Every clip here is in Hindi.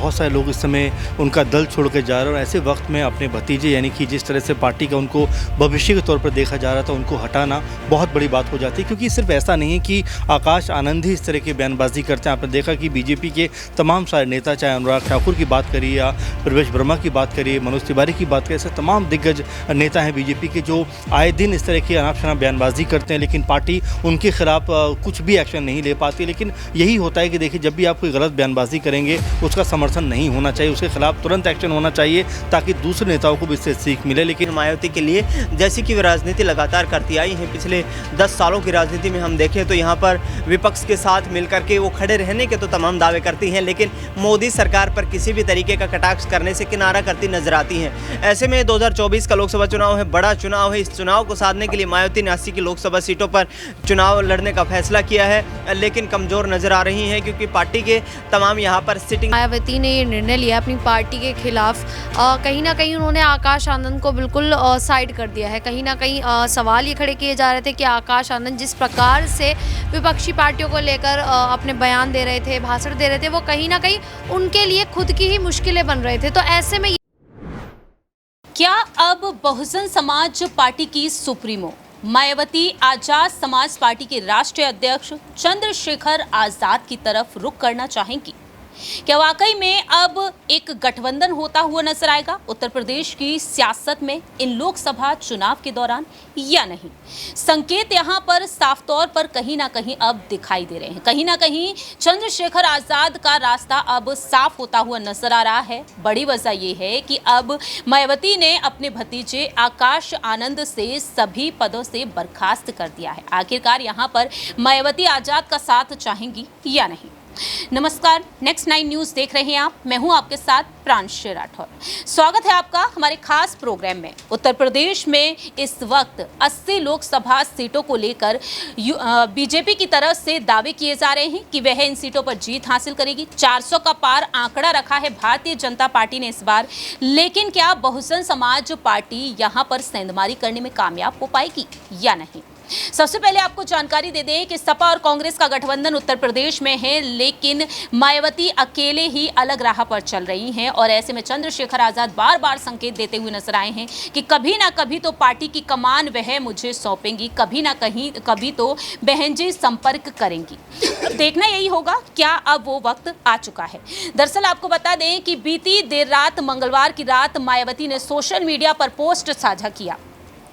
बहुत सारे लोग इस समय उनका दल छोड़ के जा रहे हैं और ऐसे वक्त में अपने भतीजे यानी कि जिस तरह से पार्टी का उनको भविष्य के तौर पर देखा जा रहा था उनको हटाना बहुत बड़ी बात हो जाती है। क्योंकि सिर्फ ऐसा नहीं है कि आकाश आनंद ही इस तरह की बयानबाजी करते हैं। आपने देखा कि बीजेपी के तमाम सारे नेता, चाहे अनुराग ठाकुर की बात करिए या प्रवेश वर्मा की बात करिए, मनोज तिवारी की बात करिए, ऐसे तमाम दिग्गज नेता हैं बीजेपी के जो आए दिन इस तरह की अनाप-शनाप बयानबाजी करते हैं, लेकिन पार्टी उनके खिलाफ कुछ भी एक्शन नहीं ले पाती। लेकिन यही होता है कि देखिए, जब भी आप कोई गलत बयानबाजी करेंगे उसका समर्थन नहीं होना चाहिए, उसके खिलाफ तुरंत एक्शन होना चाहिए ताकि दूसरे नेताओं को भी इससे सीख मिले। लेकिन मायावती के लिए जैसी कि वे राजनीति लगातार करती आई हैं, पिछले 10 सालों की राजनीति में हम देखें तो यहाँ पर विपक्ष के साथ मिलकर के वो खड़े रहने के तो तमाम दावे करती हैं, लेकिन मोदी सरकार पर किसी भी तरीके का कटाक्ष करने से किनारा करती नजर आती हैं। ऐसे में 2024 का लोकसभा चुनाव है, बड़ा चुनाव है। इस चुनाव को साधने के लिए मायावती 89 की लोकसभा सीटों पर चुनाव लड़ने का फैसला किया है, लेकिन कमजोर नजर आ रही हैं क्योंकि पार्टी के तमाम यहाँ पर सिटिंग। मायावती ने ये निर्णय लिया अपनी पार्टी के खिलाफ। कहीं ना कहीं उन्होंने आकाश आनंद को बिल्कुल साइड कर दिया है। कहीं ना कहीं सवाल ये खड़े किए जा रहे थे कि आकाश आनंद जिस प्रकार से विपक्षी पार्टियों को लेकर अपने बयान दे रहे थे, भाषण दे रहे थे, वो कहीं ना कहीं उनके लिए खुद की ही मुश्किलें बन रहे थे। तो ऐसे में क्या अब बहुजन समाज पार्टी की सुप्रीमो मायावती आजाद समाज पार्टी के राष्ट्रीय अध्यक्ष चंद्रशेखर आजाद की तरफ रुख करना चाहेंगी? क्या वाकई में अब एक गठबंधन होता हुआ नजर आएगा उत्तर प्रदेश की सियासत में इन लोकसभा चुनाव के दौरान या नहीं? संकेत यहां पर साफ तौर पर कहीं ना कहीं अब दिखाई दे रहे हैं। कहीं ना कहीं चंद्रशेखर आजाद का रास्ता अब साफ होता हुआ नजर आ रहा है। बड़ी वजह यह है कि अब मायावती ने अपने भतीजे आकाश आनंद से सभी पदों से बर्खास्त कर दिया है। आखिरकार यहां पर मायावती आजाद का साथ चाहेंगी या नहीं? नमस्कार, नेक्स्ट 9 न्यूज़ देख रहे हैं आप। मैं हूं आपके साथ प्रांशु राठौर। स्वागत है आपका हमारे खास प्रोग्राम में। उत्तर प्रदेश में इस वक्त 80 लोकसभा सीटों को लेकर बीजेपी की तरफ से दावे किए जा रहे हैं कि वह इन सीटों पर जीत हासिल करेगी। 400 का पार आंकड़ा रखा है भारतीय जनता पार्टी ने इस बार। लेकिन क्या बहुजन समाज पार्टी यहां पर सेंधमारी करने में कामयाब हो पाएगी या नहीं? सबसे पहले आपको जानकारी दे दें कि सपा और कांग्रेस का गठबंधन उत्तर प्रदेश में है, लेकिन मायावती अकेले ही अलग राह पर चल रही हैं और ऐसे में चंद्रशेखर आजाद बार बार संकेत देते हुए नजर आए हैं कि कभी ना कभी तो पार्टी की कमान वह मुझे सौंपेंगी, कभी तो बहन जी संपर्क करेंगी। देखना यही होगा क्या अब वो वक्त आ चुका है। दरअसल आपको बता दें कि बीती देर रात मंगलवार की रात मायावती ने सोशल मीडिया पर पोस्ट साझा किया।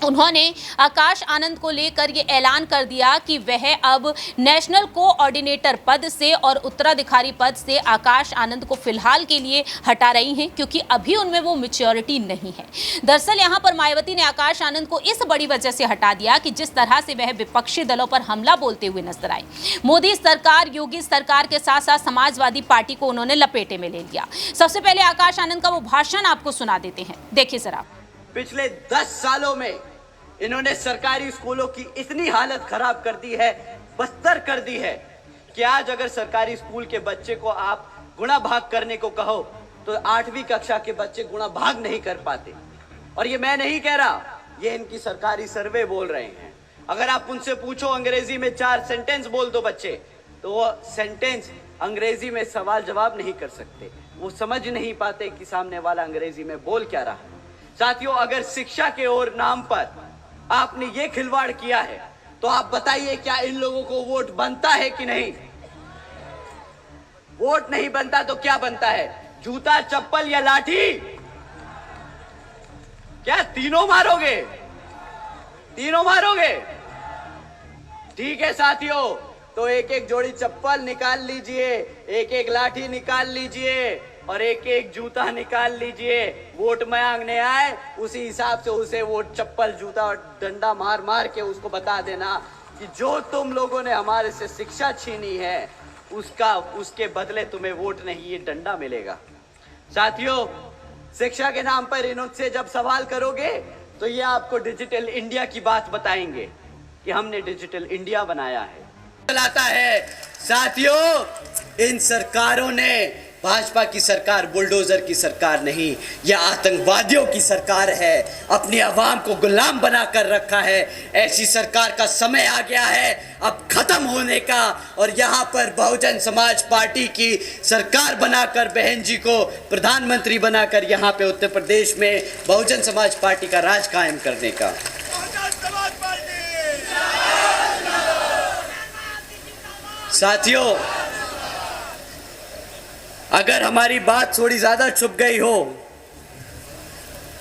उन्होंने आकाश आनंद को लेकर ये ऐलान कर दिया कि वह अब नेशनल कोऑर्डिनेटर पद से और उत्तराधिकारी पद से आकाश आनंद को फिलहाल के लिए हटा रही हैं क्योंकि अभी उनमें वो मैच्योरिटी नहीं है। दरअसल यहां पर मायावती ने आकाश आनंद को इस बड़ी वजह से हटा दिया कि जिस तरह से वह विपक्षी दलों पर हमला बोलते हुए नजर आए। मोदी सरकार, योगी सरकार के साथ साथ समाजवादी पार्टी को उन्होंने लपेटे में ले लिया। सबसे पहले आकाश आनंद का वो भाषण आपको सुना देते हैं, देखिए जरा। पिछले 10 सालों में इन्होंने सरकारी स्कूलों की इतनी हालत खराब कर दी है, बदतर कर दी है कि आज अगर सरकारी स्कूल के बच्चे को आप गुणा भाग करने को कहो तो 8वीं कक्षा के बच्चे गुणा भाग नहीं कर पाते। और ये मैं नहीं कह रहा, ये इनकी सरकारी सर्वे बोल रहे हैं। अगर आप उनसे पूछो अंग्रेजी में 4 सेंटेंस बोल दो बच्चे, तो वो सेंटेंस अंग्रेजी में सवाल जवाब नहीं कर सकते। वो समझ नहीं पाते कि सामने वाला अंग्रेजी में बोल क्या रहा है। साथियों, अगर शिक्षा के और नाम पर आपने ये खिलवाड़ किया है तो आप बताइए क्या इन लोगों को वोट बनता है कि नहीं? वोट नहीं बनता तो क्या बनता है? जूता, चप्पल या लाठी? क्या तीनों मारोगे? तीनों मारोगे? ठीक है साथियों, तो एक एक जोड़ी चप्पल निकाल लीजिए, एक एक लाठी निकाल लीजिए और एक एक जूता निकाल लीजिए। वोट मांगने आए उसी हिसाब से उसे वोट, चप्पल, जूता और डंडा मार मार के उसको बता देना कि जो तुम लोगों ने हमारे से शिक्षा छीनी है उसके बदले तुम्हें वोट नहीं, ये डंडा मिलेगा। साथियों, शिक्षा के नाम पर इनसे जब सवाल करोगे तो ये आपको डिजिटल इंडिया की बात बताएंगे कि हमने डिजिटल इंडिया बनाया है, चलाता है। साथियों, इन सरकारों ने भाजपा की सरकार बुलडोजर की सरकार नहीं, यह आतंकवादियों की सरकार है। अपनी आवाम को गुलाम बनाकर रखा है। ऐसी सरकार का समय आ गया है अब खत्म होने का। और यहाँ पर बहुजन समाज पार्टी की सरकार बनाकर, बहन जी को प्रधानमंत्री बनाकर यहाँ पे उत्तर प्रदेश में बहुजन समाज पार्टी का राज कायम करने का। साथियों, अगर हमारी बात थोड़ी ज़्यादा छुप गई हो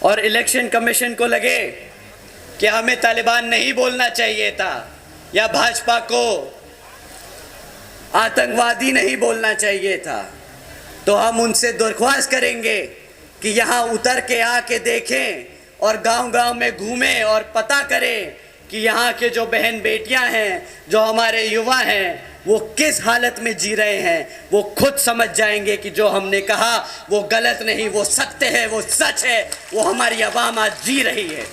और इलेक्शन कमीशन को लगे कि हमें तालिबान नहीं बोलना चाहिए था या भाजपा को आतंकवादी नहीं बोलना चाहिए था, तो हम उनसे दरख्वास्त करेंगे कि यहाँ उतर के आके देखें और गांव-गांव में घूमें और पता करें कि यहाँ के जो बहन बेटियाँ हैं, जो हमारे युवा हैं, वो किस हालत में जी रहे हैं। वो खुद समझ जाएंगे कि जो हमने कहा वो गलत नहीं, वो सत्य है, वो सच है, वो हमारी आवाम आज जी रही है।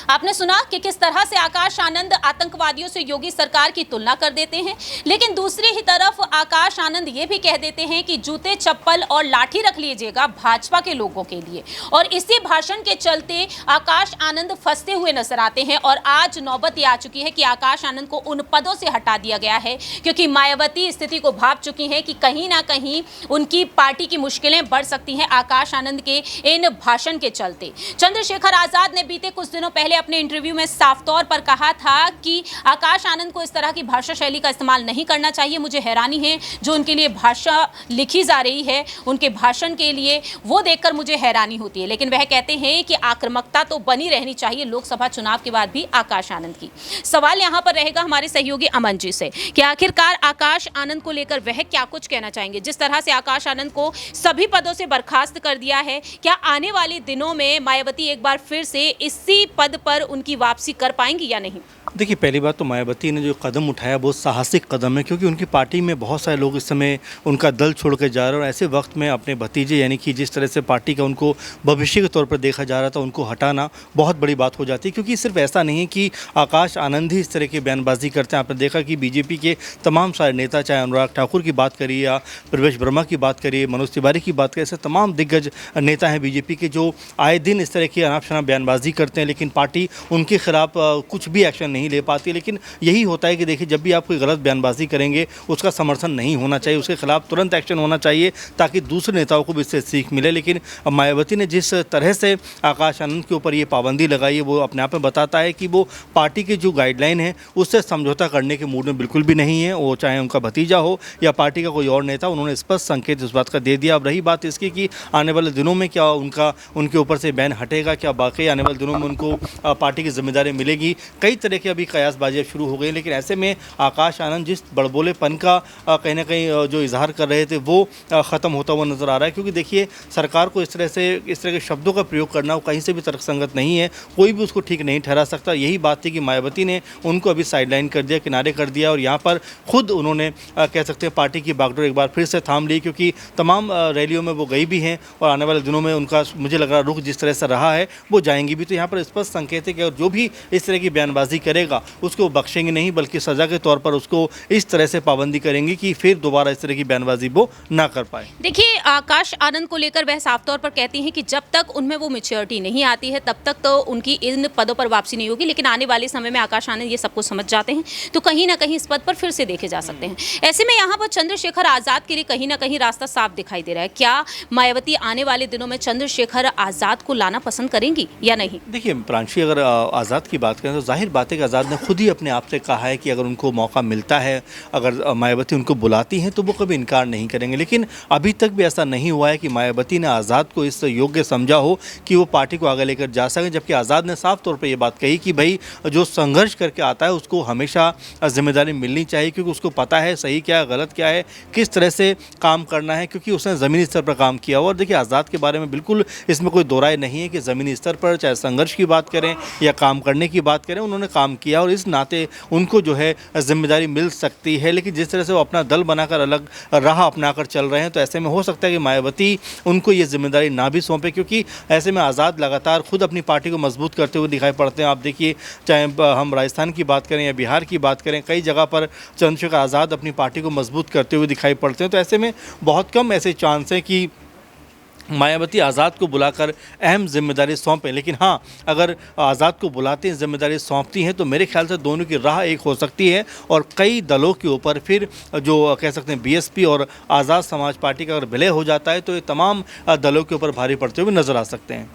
आपने सुना कि किस तरह से आकाश आनंद आतंकवादियों से योगी सरकार की तुलना कर देते हैं, लेकिन दूसरी ही तरफ आकाश आनंद ये भी कह देते हैं कि जूते चप्पल और लाठी रख लीजिएगा भाजपा के लोगों के लिए। और इसी भाषण के चलते आकाश आनंद फंसते हुए नजर आते हैं। और आज नौबत ये आ चुकी है कि आकाश आनंद को उन पदों से हटा दिया गया है, क्योंकि मायावती स्थिति को भांप चुकी हैं कि कहीं ना कहीं उनकी पार्टी की मुश्किलें बढ़ सकती हैं आकाश आनंद के इन भाषण के चलते। चंद्रशेखर आजाद ने बीते कुछ दिनों पहले अपने इंटरव्यू में साफ तौर पर कहा था कि आकाश आनंद को इस तरह की भाषा शैली का इस्तेमाल नहीं करना चाहिए। मुझे हैरानी है जो उनके लिए भाषा लिखी जा रही है, उनके भाषण के लिए, वो देखकर मुझे हैरानी होती है। लेकिन वह कहते हैं कि आक्रामकता तो बनी रहनी चाहिए लोकसभा चुनाव के बाद भी आकाश आनंद की। सवाल यहां पर रहेगा हमारे सहयोगी अमन जी से कि आखिरकार आकाश आनंद को लेकर वह क्या कुछ कहना चाहेंगे। जिस तरह से आकाश आनंद को सभी पदों से बर्खास्त कर दिया है, क्या आने वाले दिनों में मायावती एक बार फिर से इसी पद पर उनकी वापसी कर पाएंगी या नहीं? देखिए, पहली बात तो मायावती ने जो कदम उठाया बहुत साहसिक कदम है, क्योंकि उनकी पार्टी में बहुत सारे लोग इस समय उनका दल छोड़ के जा रहे हैं और ऐसे वक्त में अपने भतीजे यानी कि जिस तरह से पार्टी का उनको भविष्य के तौर पर देखा जा रहा था, उनको हटाना बहुत बड़ी बात हो जाती है। क्योंकि सिर्फ ऐसा नहीं है कि आकाश आनंद ही इस तरह की बयानबाजी करते हैं। आपने देखा कि बीजेपी के तमाम सारे नेता, चाहे अनुराग ठाकुर की बात करिए या प्रवेश वर्मा की बात करिए, मनोज तिवारी की बात करिए, ऐसे तमाम दिग्गज नेता हैं बीजेपी के जो आए दिन इस तरह की अनाप शनाप बयानबाजी करते हैं, लेकिन पार्टी उनके खिलाफ कुछ भी एक्शन नहीं ले पाती। लेकिन यही होता है कि देखिए, जब भी आप कोई गलत बयानबाजी करेंगे उसका समर्थन नहीं होना चाहिए, उसके खिलाफ तुरंत एक्शन होना चाहिए ताकि दूसरे नेताओं को भी इससे सीख मिले। लेकिन मायावती ने जिस तरह से आकाश आनंद के ऊपर ये पाबंदी लगाई है, वो अपने आप में बताता है कि वो पार्टी की जो गाइडलाइन है उससे समझौता करने के मूड में बिल्कुल भी नहीं है। वो चाहे उनका भतीजा हो या पार्टी का कोई और नेता, उन्होंने स्पष्ट संकेत इस बात का दे दिया। अब रही बात इसकी कि आने वाले दिनों में क्या उनके ऊपर से बैन हटेगा, क्या बाकी आने वाले दिनों में उनको पार्टी की जिम्मेदारी मिलेगी। कई तरह के अभी कयासबाजियाँ शुरू हो गई, लेकिन ऐसे में आकाश आनंद जिस बड़बोलेपन का कहीं ना कहीं जो इजहार कर रहे थे वो ख़त्म होता हुआ नज़र आ रहा है। क्योंकि देखिए, सरकार को इस तरह के शब्दों का प्रयोग करना वो कहीं से भी तर्कसंगत नहीं है, कोई भी उसको ठीक नहीं ठहरा सकता। यही बात थी कि मायावती ने उनको अभी साइडलाइन कर दिया, किनारे कर दिया, और यहाँ पर खुद उन्होंने कह सकते हैं पार्टी की बागडोर एक बार फिर से थाम ली, क्योंकि तमाम रैलियों में वो गई भी हैं और आने वाले दिनों में उनका मुझे लग रहा रुख जिस तरह से रहा है वो जाएंगी भी। तो यहाँ पर स्पष्ट संकेत है कि जो भी इस तरह की बयानबाजी करेगा उसको बख्शेंगे नहीं, बल्कि सज़ा के तौर पर उसको इस तरह से पाबंदी करेंगे कि फिर दोबारा इस तरह की बयानबाजी वो ना कर पाए। देखिए, आकाश आनंद को लेकर वह साफ तौर पर कहती हैं कि जब तक उनमें वो मैच्योरिटी नहीं आती है तब तक तो उनकी इन पदों पर वापसी नहीं होगी। लेकिन आने वाले समय में आकाश आनंद ये सब कुछ समझ जाते हैं, तो कहीं ना कहीं इस पद पर फिर से देखे जा सकते हैं। ऐसे में यहाँ पर चंद्रशेखर आजाद के लिए कहीं ना कहीं रास्ता साफ दिखाई दे रहा है। क्या मायावती आने वाले दिनों में चंद्रशेखर आजाद को लाना पसंद करेंगी या नहीं? देखिए प्रांशी, अगर आज़ाद की बात करें तो जाहिर बात है कि आज़ाद ने खुद ही अपने आप से कहा है कि अगर उनको मौका मिलता है, अगर मायावती उनको बुलाती हैं तो वो कभी इनकार नहीं करेंगे। लेकिन अभी तक भी ऐसा नहीं हुआ है कि मायावती ने आज़ाद को इस योग्य समझा हो कि वो पार्टी को आगे लेकर जा सकें। जबकि आज़ाद ने साफ तौर पर ये बात कही कि भाई जो संघर्ष करके आता है उसको हमेशा जिम्मेदारी मिलनी चाहिए, क्योंकि उसको पता है सही क्या है, गलत क्या है, किस तरह से काम करना है, क्योंकि उसने ज़मीनी स्तर पर काम किया। और देखिए, आज़ाद के बारे में बिल्कुल इसमें कोई दो राय नहीं है कि ज़मीनी स्तर पर चाहे संघर्ष की बात करें या काम करने की बात करें, उन्होंने काम किया और इस नाते उनको जो है जिम्मेदारी मिल सकती है। लेकिन जिस तरह से वो अपना दल बनाकर अलग राह अपनाकर चल रहे हैं, तो ऐसे में हो सकता है कि मायावती उनको ये जिम्मेदारी ना भी सौंपे, क्योंकि ऐसे में आज़ाद लगातार खुद अपनी पार्टी को मजबूत करते हुए दिखाई पड़ते हैं। आप देखिए, चाहे हम राजस्थान की बात करें या बिहार की बात करें, कई जगह पर चंद्रशेखर आज़ाद अपनी पार्टी को मजबूत करते हुए दिखाई पड़ते हैं। तो ऐसे में बहुत कम ऐसे चांस हैं कि मायावती आज़ाद को बुलाकर अहम जिम्मेदारी सौंपें। लेकिन हाँ, अगर आज़ाद को बुलाते हैं, जिम्मेदारी सौंपती हैं, तो मेरे ख्याल से दोनों की राह एक हो सकती है और कई दलों के ऊपर फिर जो कह सकते हैं बीएसपी और आज़ाद समाज पार्टी का अगर विलय हो जाता है, तो ये तमाम दलों के ऊपर भारी पड़ते हुए नजर आ सकते हैं।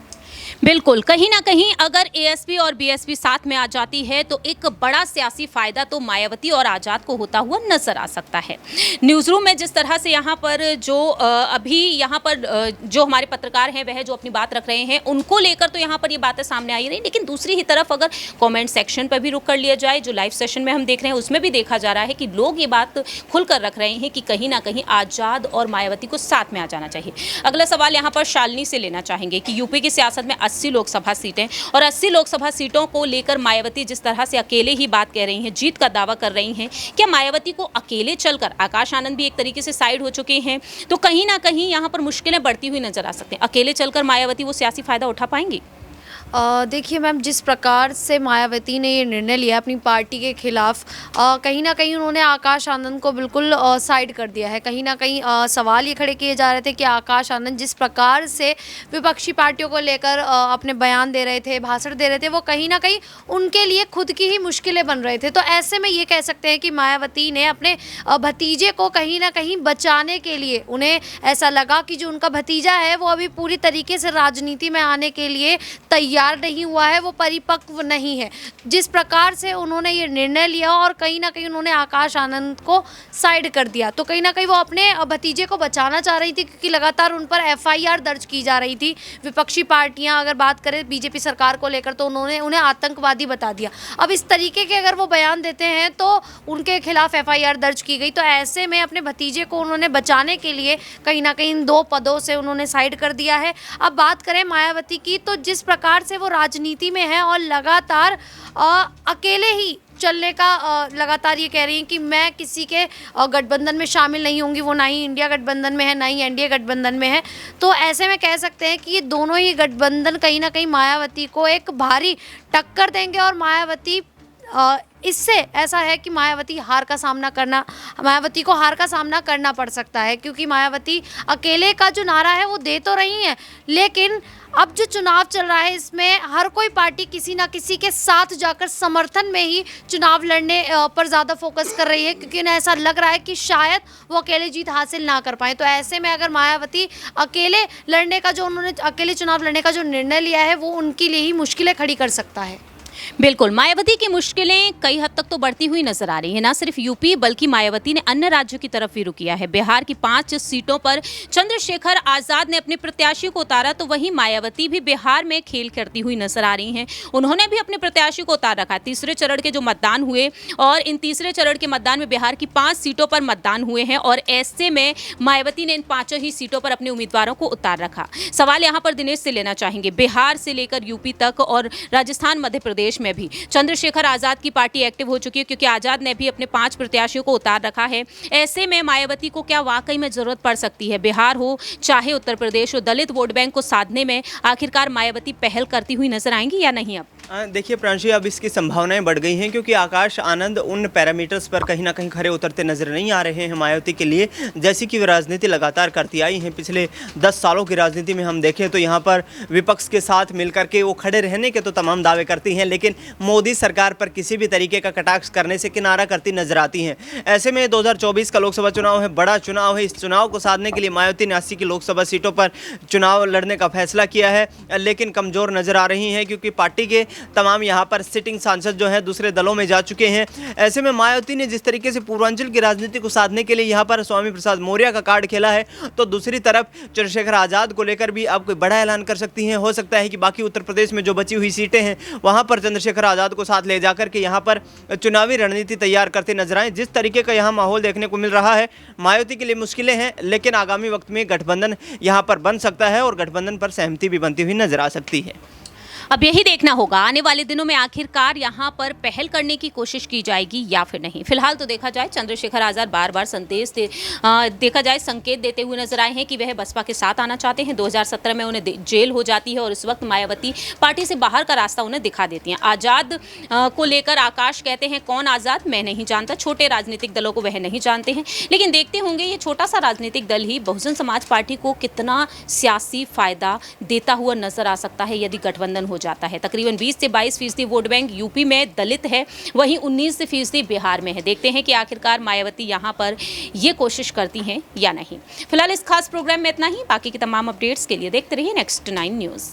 बिल्कुल, कहीं ना कहीं अगर एएसपी और बीएसपी साथ में आ जाती है तो एक बड़ा सियासी फायदा तो मायावती और आज़ाद को होता हुआ नजर आ सकता है। न्यूज़ रूम में जिस तरह से यहाँ पर जो अभी यहाँ पर जो हमारे पत्रकार हैं वह जो अपनी बात रख रहे हैं, उनको लेकर तो यहाँ पर ये बातें सामने आई रही, लेकिन दूसरी ही तरफ अगर कमेंट सेक्शन पर भी रुक कर लिया जाए, जो लाइव सेशन में हम देख रहे हैं उसमें भी देखा जा रहा है कि लोग ये बात खुलकर रख रहे हैं कि कहीं ना कहीं आज़ाद और मायावती को साथ में आ जाना चाहिए। अगला सवाल यहाँ पर शालिनी से लेना चाहेंगे कि यूपी की सियासत में 80 लोकसभा सीटें और 80 लोकसभा सीटों को लेकर मायावती जिस तरह से अकेले ही बात कह रही हैं, जीत का दावा कर रही हैं, क्या मायावती को अकेले चलकर, आकाश आनंद भी एक तरीके से साइड हो चुके हैं, तो कहीं ना कहीं यहाँ पर मुश्किलें बढ़ती हुई नजर आ सकती हैं। अकेले चलकर मायावती वो सियासी फायदा उठा पाएंगी? देखिए मैम, जिस प्रकार से मायावती ने ये निर्णय लिया अपनी पार्टी के खिलाफ, कहीं ना कहीं उन्होंने आकाश आनंद को बिल्कुल साइड कर दिया है। कहीं ना कहीं सवाल ये खड़े किए जा रहे थे कि आकाश आनंद जिस प्रकार से विपक्षी पार्टियों को लेकर अपने बयान दे रहे थे, भाषण दे रहे थे, वो कहीं ना कहीं उनके लिए खुद की ही मुश्किलें बन रहे थे। तो ऐसे में ये कह सकते हैं कि मायावती ने अपने भतीजे को कहीं ना कहीं बचाने के लिए, उन्हें ऐसा लगा कि जो उनका भतीजा है वो अभी पूरी तरीके से राजनीति में आने के लिए तैयार नहीं हुआ है, वो परिपक्व नहीं है। जिस प्रकार से उन्होंने ये निर्णय लिया और कहीं ना कहीं उन्होंने आकाश आनंद को साइड कर दिया, तो कहीं ना कहीं वो अपने भतीजे को बचाना चाह रही थी, क्योंकि लगातार उन पर एफआईआर दर्ज की जा रही थी। विपक्षी पार्टियां अगर बात करें बीजेपी सरकार को लेकर, तो उन्होंने उन्हें आतंकवादी बता दिया। अब इस तरीके के अगर वो बयान देते हैं तो उनके खिलाफ एफआईआर दर्ज की गई। तो ऐसे में अपने भतीजे को उन्होंने बचाने के लिए कहीं ना कहीं इन 2 पदों से उन्होंने साइड कर दिया है। अब बात करें मायावती की, तो जिस प्रकार से वो राजनीति में है और लगातार अकेले ही चलने का लगातार ये कह रही हैं कि मैं किसी के गठबंधन में शामिल नहीं होंगी, वो ना ही इंडिया गठबंधन में है ना ही एनडीए गठबंधन में है। तो ऐसे में कह सकते हैं कि ये दोनों ही गठबंधन कहीं ना कहीं मायावती को एक भारी टक्कर देंगे और मायावती इससे ऐसा है कि मायावती को हार का सामना करना पड़ सकता है, क्योंकि मायावती अकेले का जो नारा है वो दे तो रही हैं, लेकिन अब जो चुनाव चल रहा है इसमें हर कोई पार्टी किसी ना किसी के साथ जाकर समर्थन में ही चुनाव लड़ने पर ज़्यादा फोकस कर रही है, क्योंकि उन्हें ऐसा लग रहा है कि शायद वो अकेले जीत हासिल ना कर पाए। तो ऐसे में अगर मायावती अकेले चुनाव लड़ने का जो निर्णय लिया है वो उनके लिए ही मुश्किलें खड़ी कर सकता है। बिल्कुल, मायावती की मुश्किलें कई हद तक तो बढ़ती हुई नजर आ रही है। ना सिर्फ यूपी बल्कि मायावती ने अन्य राज्यों की तरफ भी रुख किया है। बिहार की 5 सीटों पर चंद्रशेखर आजाद ने अपने प्रत्याशी को उतारा, तो वहीं मायावती भी बिहार में खेल करती हुई नजर आ रही हैं। उन्होंने भी अपने प्रत्याशी को उतार रखा। तीसरे चरण के जो मतदान हुए और इन तीसरे चरण के मतदान में बिहार की 5 सीटों पर मतदान हुए हैं और ऐसे में मायावती ने इन 5 ही सीटों पर अपने उम्मीदवारों को उतार रखा। सवाल यहाँ पर दिनेश से लेना चाहेंगे, बिहार से लेकर यूपी तक और राजस्थान, मध्य प्रदेश में भी चंद्रशेखर आजाद की पार्टी एक्टिव हो चुकी है, क्योंकि आजाद ने भी अपने 5 प्रत्याशियों को उतार रखा है। ऐसे में मायावती को क्या वाकई में जरूरत पड़ सकती है? बिहार हो चाहे उत्तर प्रदेश हो, दलित वोट बैंक को साधने में आखिरकार मायावती पहल करती हुई नजर आएंगी या नहीं? अब देखिए प्रांशी, अब इसकी संभावनाएं बढ़ गई हैं, क्योंकि आकाश आनंद उन पैरामीटर्स पर कहीं ना कहीं खरे उतरते नजर नहीं आ रहे हैं मायावती के लिए, जैसी कि वे राजनीति लगातार करती आई हैं। पिछले 10 सालों की राजनीति में हम देखें तो यहाँ पर विपक्ष के साथ मिलकर के वो खड़े रहने के तो तमाम दावे करती हैं, लेकिन मोदी सरकार पर किसी भी तरीके का कटाक्ष करने से किनारा करती नजर आती हैं। ऐसे में 2024 का लोकसभा चुनाव है, बड़ा चुनाव है। इस चुनाव को साधने के लिए मायावती ने 80 की लोकसभा सीटों पर चुनाव लड़ने का फैसला किया है, लेकिन कमज़ोर नजर आ रही हैं, क्योंकि पार्टी के तमाम यहाँ पर सिटिंग सांसद जो हैं दूसरे दलों में जा चुके हैं। ऐसे में मायावती ने जिस तरीके से पूर्वांचल की राजनीति को साधने के लिए यहाँ पर स्वामी प्रसाद मौर्य का कार्ड खेला है, तो दूसरी तरफ चंद्रशेखर आजाद को लेकर भी अब कोई बड़ा ऐलान कर सकती हैं। हो सकता है कि बाकी उत्तर प्रदेश में जो बची हुई सीटें हैं वहाँ पर चंद्रशेखर आजाद को साथ ले जाकर के यहाँ पर चुनावी रणनीति तैयार करते नजर आए। जिस तरीके का यहाँ माहौल देखने को मिल रहा है, मायावती के लिए मुश्किलें हैं, लेकिन आगामी वक्त में गठबंधन यहाँ पर बन सकता है और गठबंधन पर सहमति भी बनती हुई नजर आ सकती है। अब यही देखना होगा आने वाले दिनों में आखिरकार यहाँ पर पहल करने की कोशिश की जाएगी या फिर नहीं। फिलहाल तो देखा जाए चंद्रशेखर आजाद बार बार देखा जाए संकेत देते हुए नजर आए हैं कि वह बसपा के साथ आना चाहते हैं। 2017 में उन्हें जेल हो जाती है और इस वक्त मायावती पार्टी से बाहर का रास्ता उन्हें दिखा देती हैं। आजाद को लेकर आकाश कहते हैं कौन आजाद, मैं नहीं जानता। छोटे राजनीतिक दलों को वह नहीं जानते हैं, लेकिन देखते होंगे ये छोटा सा राजनीतिक दल ही बहुजन समाज पार्टी को कितना सियासी फायदा देता हुआ नजर आ सकता है यदि गठबंधन हो जाता है। तकरीबन 20 से 22% वोट बैंक यूपी में दलित है, वहीं 19% बिहार में है। देखते हैं कि आखिरकार मायावती यहां पर ये कोशिश करती हैं या नहीं। फिलहाल इस खास प्रोग्राम में इतना ही। बाकी की तमाम अपडेट्स के लिए देखते रहिए नेक्स्ट 9 न्यूज़।